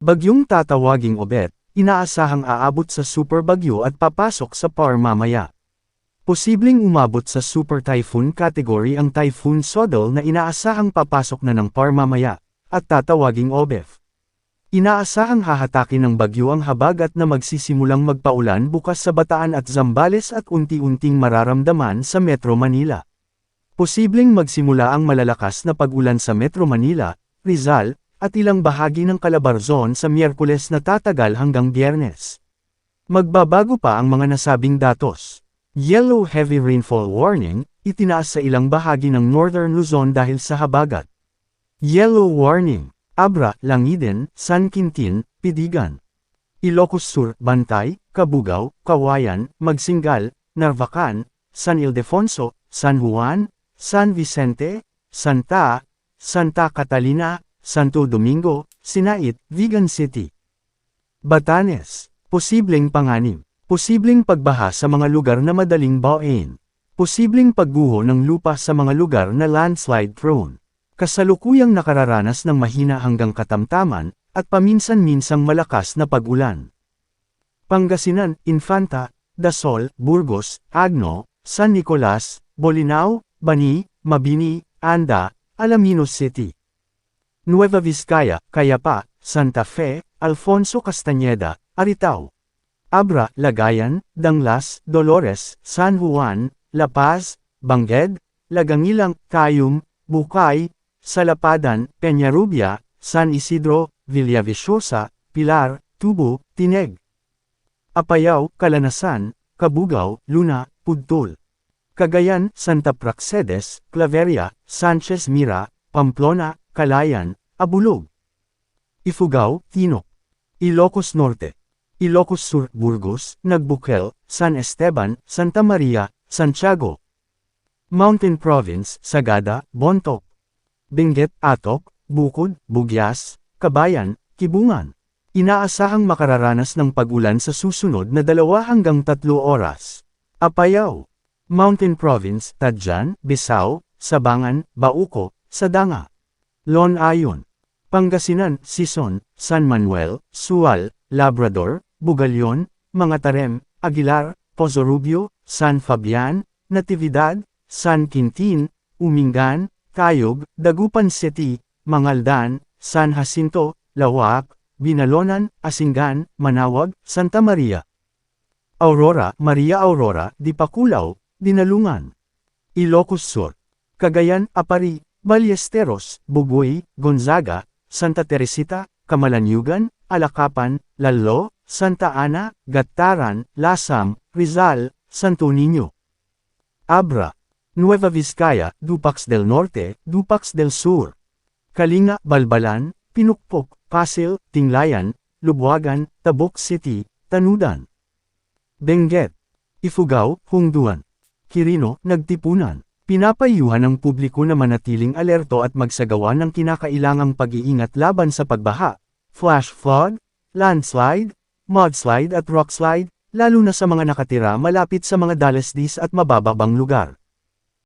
Bagyong tatawaging Obet, inaasahang aabot sa super bagyo at papasok sa PAR mamaya. Posibleng umabot sa super typhoon category ang Typhoon Sodol na inaasahang papasok na ng PAR mamaya, at tatawaging Obef. Inaasahang hahatakin ng bagyo ang habagat na magsisimulang magpaulan bukas sa Bataan at Zambales at unti-unting mararamdaman sa Metro Manila. Posibleng magsimula ang malalakas na pag-ulan sa Metro Manila, Rizal, at ilang bahagi ng Calabarzon sa Miyerkules na tatagal hanggang Biyernes. Magbabago pa ang mga nasabing datos. Yellow heavy rainfall warning, itinaas sa ilang bahagi ng Northern Luzon dahil sa habagat. Yellow warning, Abra, Langiden, San Quintin, Piligan. Ilocos Sur, Bantay, Cabugao, Kawayan, Magsingal, Narvacan, San Ildefonso, San Juan, San Vicente, Santa Catalina, Santo Domingo, Sinait, Vigan City. Batanes, posibleng panganib. Posibleng pagbaha sa mga lugar na madaling bawain. Posibleng pagguho ng lupa sa mga lugar na landslide prone. Kasalukuyang nakararanas ng mahina hanggang katamtaman, at paminsan-minsang malakas na pag-ulan. Pangasinan, Infanta, Dasol, Burgos, Agno, San Nicolas, Bolinao, Bani, Mabini, Anda, Alaminos City. Nueva Vizcaya, Cayapa, Santa Fe, Alfonso Castañeda, Aritao. Abra, Lagayan, Danglas, Dolores, San Juan, La Paz, Bangged, Lagangilang, Cayum, Bukay, Salapadan, Peñarubia, San Isidro, Villaviciosa, Pilar, Tubo, Tineg. Apayao, Calanasan, Cabugao, Luna, Pudtol. Cagayan, Santa Praxedes, Claveria, Sanchez Mira, Pamplona, Calayan, Abulog. Ifugao, Tinok. Ilocos Norte. Ilocos Sur, Burgos, Nagbukel, San Esteban, Santa Maria, Santiago. Mountain Province, Sagada, Bontoc. Benguet, Atok, Bukod, Bugyas, Kabayan, Kibungan. Inaasahang makararanas ng pag-ulan sa susunod na 2 hanggang 3 oras. Apayao. Mountain Province, Tadjan, Bisao, Sabangan, Bauco, Sadanga. Lon Ayon. Pangasinan, Sison, San Manuel, Sual, Labrador, Bugalyon, Mga Tarem, Aguilar, Pozo Rubio, San Fabian, Natividad, San Quintin, Umingan, Cayog, Dagupan City, Mangaldan, San Jacinto, Lawak, Binalonan, Asingan, Manawag, Santa Maria. Aurora, Maria Aurora, Dipakulaw, Dinalungan. Ilocos Sur. Cagayan, Apari, Ballesteros, Bugoy, Gonzaga, Santa Teresita, Camalaniugan, Alakapan, Lalo, Santa Ana, Gataran, Lasam, Rizal, Santo Niño. Abra. Nueva Vizcaya, Dupax del Norte, Dupax del Sur. Kalinga, Balbalan, Pinukpok, Pasil, Tinglayan, Lubuagan, Tabuk City, Tanudan. Benguet. Ifugao, Hungduan. Quirino, Nagtipunan. Pinapayuhan ng publiko na manatiling alerto at magsagawa ng kinakailangang pag-iingat laban sa pagbaha, flash flood, landslide, mudslide at rockslide, lalo na sa mga nakatira malapit sa mga dalasdis at mabababang lugar.